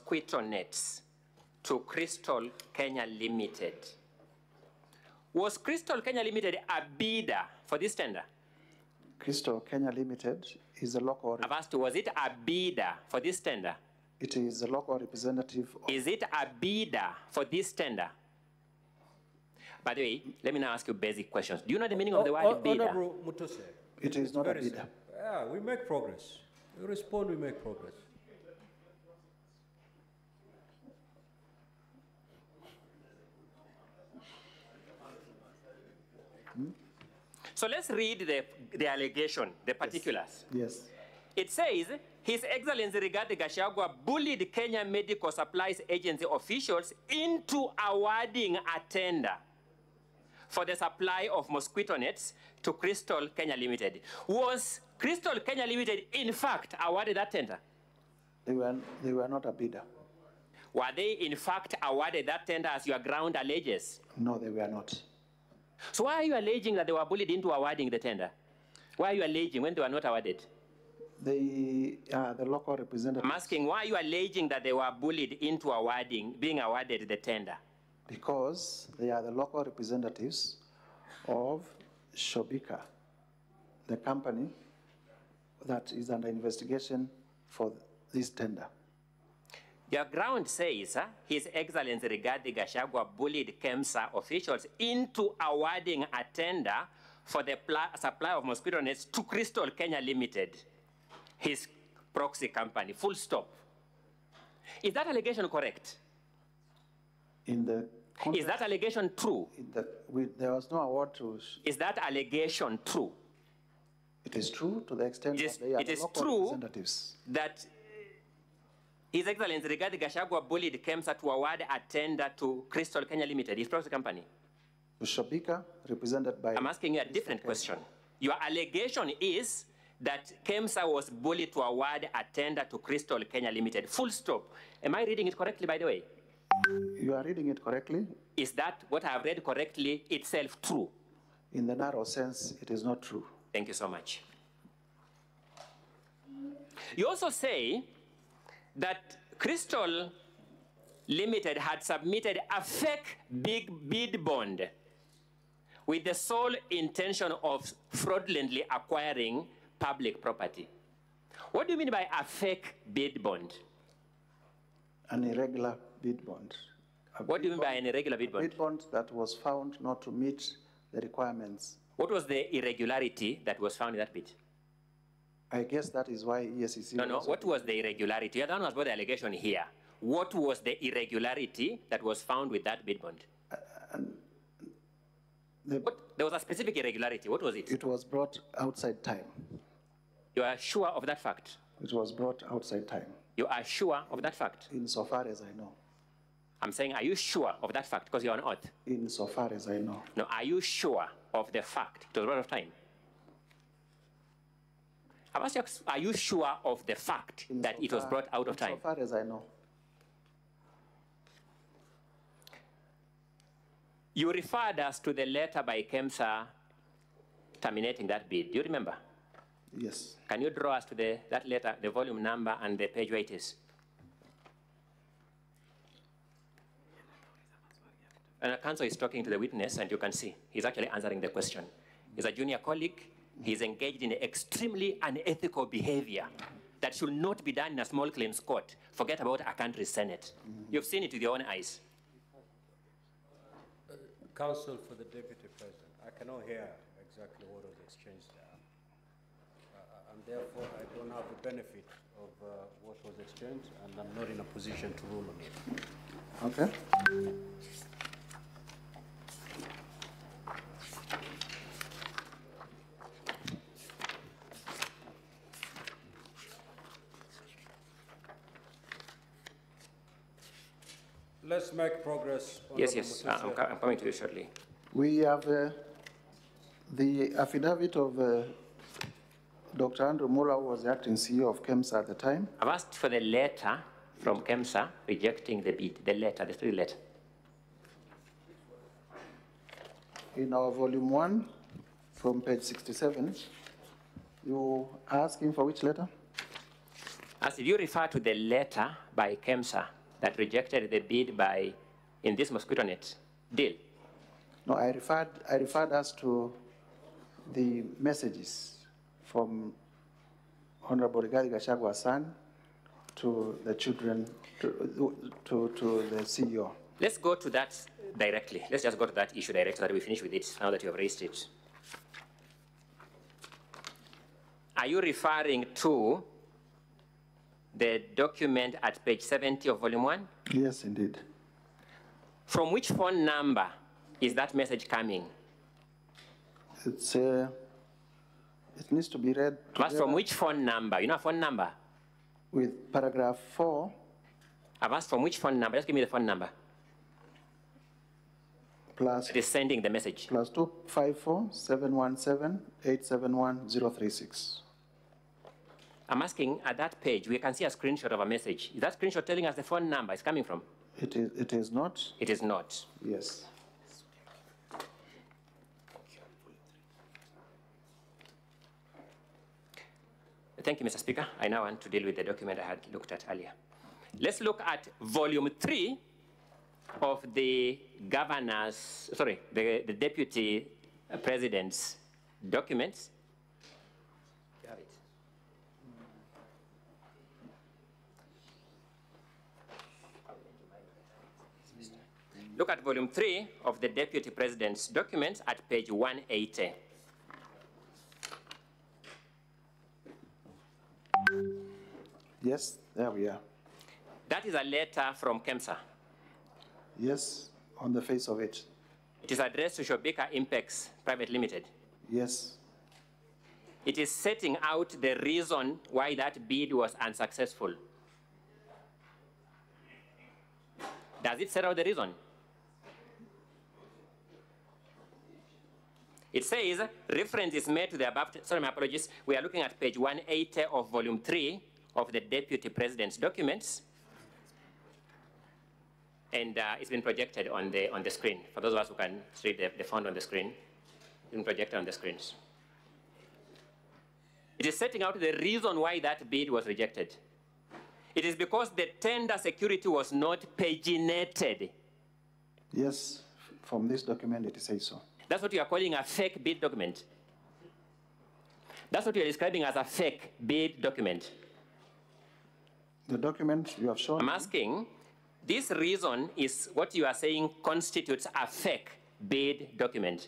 mosquito nets to Crystal Kenya Limited. Was Crystal Kenya Limited a bidder for this tender? Crystal Kenya Limited is a local... I've asked you, was it a bidder for this tender? It is a local representative of... Is it a bidder for this tender? By the way, let me now ask you basic questions. Do you know the meaning of the word bidder? Honorable Mutuse. It is not a bidder. Yeah, we make progress. You respond, we make progress. So let's read the allegation, the particulars. Yes. It says, His Excellency Rigathi Gachagua bullied Kenya Medical Supplies Agency officials into awarding a tender for the supply of mosquito nets to Crystal Kenya Limited. Was Crystal Kenya Limited, in fact, awarded that tender? They were not a bidder. Were they, in fact, awarded that tender as your ground alleges? No, they were not. So why are you alleging that they were bullied into awarding the tender? Why are you alleging when they were not awarded? They are the local representative. I'm asking, why are you alleging that they were bullied into being awarded the tender? Because they are the local representatives of Shobika, the company that is under investigation for this tender. Your ground says His Excellency Rigathi Gachagua bullied KEMSA officials into awarding a tender for the supply of mosquito nets to Crystal Kenya Limited, his proxy company, full stop. Is that allegation correct? Is that allegation true? There was no award to... Is that allegation true? It is true to the extent that they are the local representatives. That His Excellency Rigathi Gachagua bullied KEMSA to award a tender to Crystal Kenya Limited, his proxy company. To Shobika, represented by... I'm asking you a different question. Your allegation is that KEMSA was bullied to award a tender to Crystal Kenya Limited, full stop. Am I reading it correctly, by the way? You are reading it correctly. Is that what I have read correctly itself true? In the narrow sense, it is not true. Thank you so much. You also say that Crystal Limited had submitted a fake bid bond with the sole intention of fraudulently acquiring public property. What do you mean by a fake bid bond? An irregular bid bond. What do you mean by an irregular bid bond? A bid bond that was found not to meet the requirements. What was the irregularity that was found in that bid? I guess that is why ESCC... No. What was the irregularity? You don't know about the allegation here. What was the irregularity that was found with that bid bond? There was a specific irregularity. What was it? It was brought outside time. You are sure of that fact? It was brought outside time. You are sure of that fact? Insofar as I know. I'm saying, are you sure of that fact? Because you're on oath. Insofar as I know. No, are you sure of the fact? It was brought out of time. I've asked you, are you sure of the fact that it was brought out of time? Insofar as I know. You referred us to the letter by KEMSA terminating that bid. Do you remember? Yes. Can you draw us to that letter, the volume number and the page where it is? And counsel is talking to the witness, and you can see he's actually answering the question. He's a junior colleague. He's engaged in extremely unethical behavior that should not be done in a small claims court. Forget about a country's Senate. You've seen it with your own eyes. Counsel for the Deputy President, I cannot hear exactly what was exchanged there. And therefore, I don't have the benefit of what was exchanged, and I'm not in a position to rule on it. Okay. Let's make progress. Yes. I'm coming to you shortly. We have the affidavit of Dr. Andrew Muller, who was the acting CEO of KEMSA at the time. I've asked for the letter from KEMSA rejecting the bid, the letter, the three letter. In our volume 1, from page 67, you are asking for which letter? As did you refer to the letter by KEMSA that rejected the bid in this mosquito net deal? No, I referred us to the messages from Honorable Rigathi Gachagua's son to the children, to the CEO. Let's go to that directly. Let's just go to that issue directly so that we finish with it now that you have raised it. Are you referring to the document at page 70 of volume 1? Yes, indeed. From which phone number is that message coming? It's it needs to be read But from which phone number? You know a phone number? with paragraph 4. I've asked from which phone number? Just give me the phone number. Plus It is sending the message. plus 254-717-871-036. I'm asking at that page, we can see a screenshot of a message. Is that screenshot telling us the phone number it's coming from? It is not? It is not. Yes. Thank you, Mr. Speaker. I now want to deal with the document I had looked at earlier. Let's look at volume 3 of the governor's, sorry, the deputy president's documents. You have it. Look at volume 3 of the deputy president's documents at page 180. Yes, there we are. That is a letter from KEMSA. Yes, on the face of it. It is addressed to Shobika Impex Private Limited. Yes. It is setting out the reason why that bid was unsuccessful. Does it set out the reason? It says, reference is made to the above, sorry, my apologies. We are looking at page 180 of volume 3 of the deputy president's documents. And it's been projected on the screen. For those of us who can see the font on the screen, it's been projected on the screens. It is setting out the reason why that bid was rejected. It is because the tender security was not paginated. Yes, from this document it says so. That's what you are calling a fake bid document. That's what you are describing as a fake bid document. The document you have shown. I'm asking, this reason is what you are saying constitutes a fake bid document.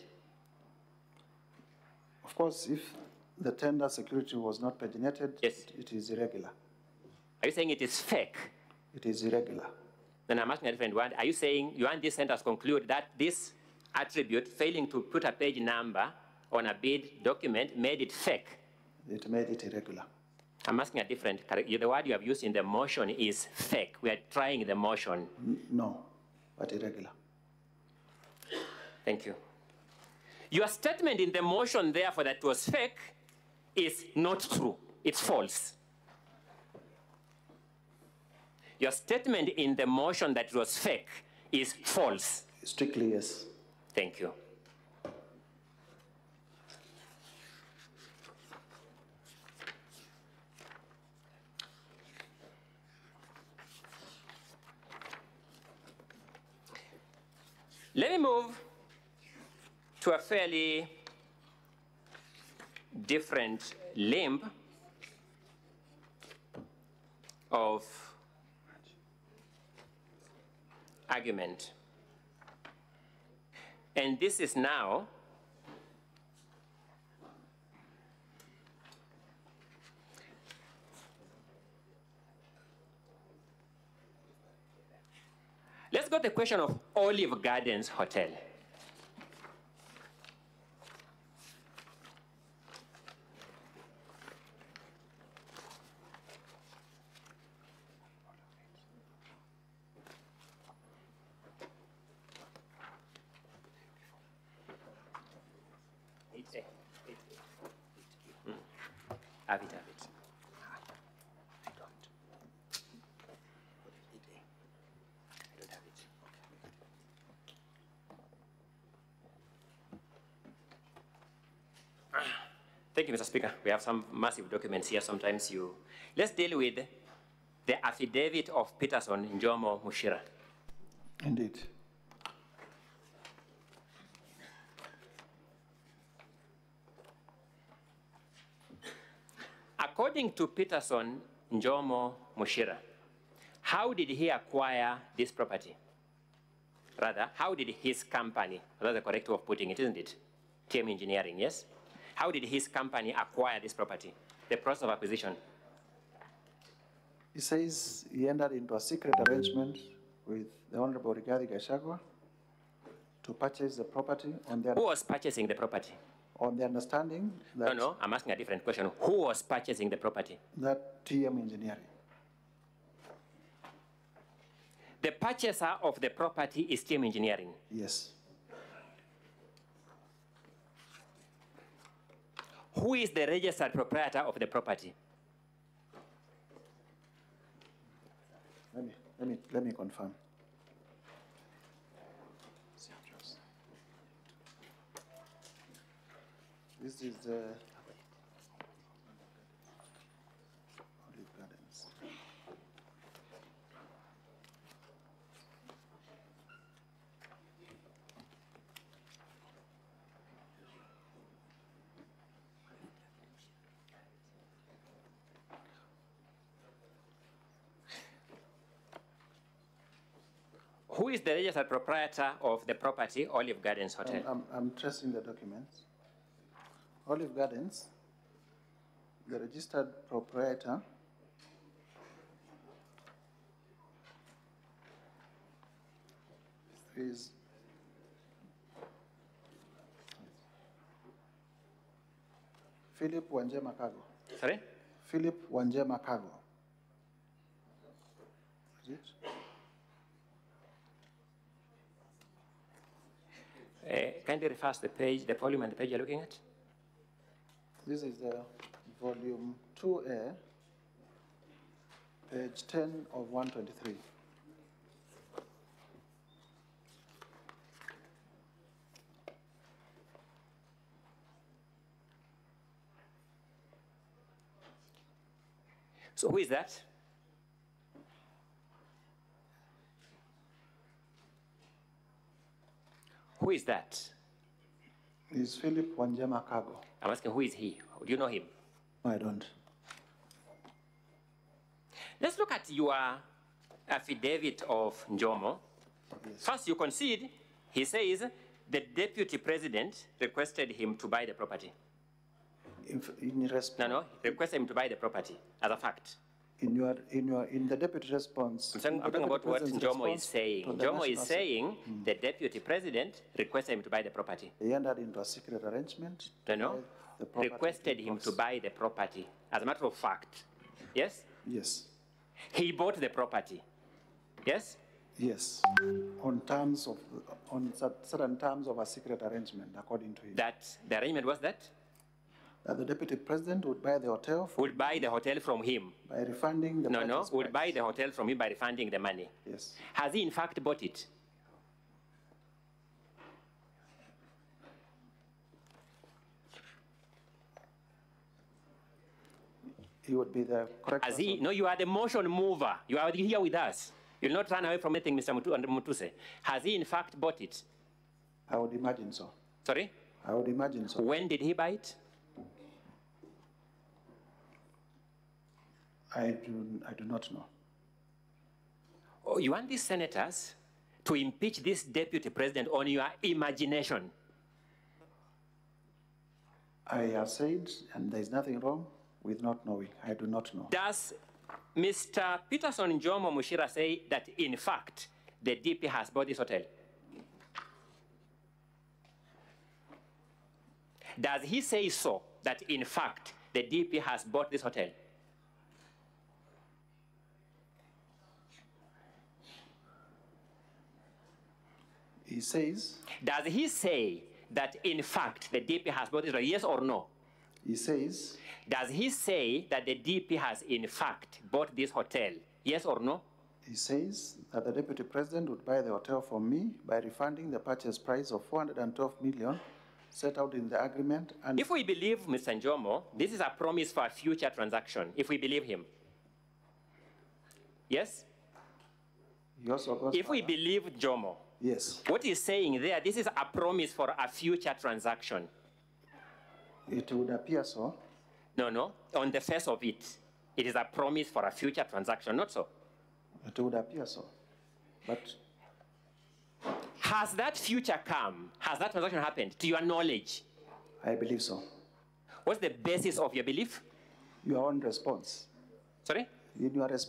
Of course, if the tender security was not paginated, yes, it is irregular. Are you saying it is fake? It is irregular. Then I'm asking a different one. Are you saying you want this sentence to conclude that this attribute, failing to put a page number on a bid document, made it fake? It made it irregular. I'm asking a different, the word you have used in the motion is fake. We are trying the motion. No, but irregular. Thank you. Your statement in the motion, therefore, that was fake is not true. It's false. Your statement in the motion that was fake is false. Strictly, yes. Thank you. Let me move to a fairly different limb of argument. And this is now let's go to the question of Olive Gardens Hotel. Have it. I don't. I don't have it. Thank you, Mr. Speaker. We have some massive documents here. Sometimes let's deal with the affidavit of Peterson Njomo Mushira. Indeed. According to Peterson Njomo Mushira, how did he acquire this property? Rather, how did his company, that's the correct way of putting it, isn't it? TM Engineering, yes? How did his company acquire this property? The process of acquisition. He says he entered into a secret arrangement with the Honorable Rigathi Gachagua to purchase the property on their... Who was purchasing the property? On the understanding that... No, I'm asking a different question. Who was purchasing the property? That TM Engineering. The purchaser of the property is TM Engineering. Yes. Who is the registered proprietor of the property? Let me confirm. This is the Olive Gardens. Who is the registered proprietor of the property, Olive Gardens Hotel? I'm tracing the documents. Olive Gardens, the registered proprietor is Philip Wanjema Cargo. Sorry? Philip Wanjema Cargo. Is it? Kindly refer to the page, the volume and the page you're looking at. This is the volume 2A, page 10 of 123. So who is that? Who is that? Is Philip Wanjema Cargo. I'm asking, who is he? Do you know him? I don't. Let's look at your affidavit of Njomo. Yes. First, you concede, he says, the deputy president requested him to buy the property. No, requested him to buy the property as a fact. In the deputy response. I'm talking about what Njomo is saying. Njomo is saying the deputy president requested him to buy the property. He entered into a secret arrangement. Requested him to buy the property. As a matter of fact, yes? Yes. He bought the property, yes? Yes, on certain terms of a secret arrangement, according to him. That the arrangement was that? That the deputy president would buy the hotel. Would buy the hotel from him. By refunding the purchase would price. buy the hotel from him by refunding the money. Yes. Has he in fact bought it? He would be the correct Has he? No, you are the motion mover. You are here with us. You'll not run away from anything, Mr. Mutuse. Has he in fact bought it? I would imagine so. Sorry? I would imagine so. When did he buy it? I do not know. Oh, you want these senators to impeach this deputy president on your imagination? I have said, and there is nothing wrong with not knowing. I do not know. Does Mr. Peterson Njomo Mushira say that, in fact, the DP has bought this hotel? Does he say so, that, in fact, the DP has bought this hotel? He says... Does he say that, in fact, the DP has bought this hotel, yes or no? He says... Does he say that the DP has, in fact, bought this hotel, yes or no? He says that the deputy president would buy the hotel from me by refunding the purchase price of 412 million set out in the agreement. And if we believe Mr. Njomo, this is a promise for a future transaction, if we believe him. Yes? He also goes If we further. believe Jomo, Yes, what he's saying there, this is a promise for a future transaction. it would appear so. No, on the face of it, it is a promise for a future transaction, not so. It would appear so. But Has that future come? Has that transaction happened, to your knowledge? I believe so. What's the basis of your belief? Your own response. Sorry? In your response.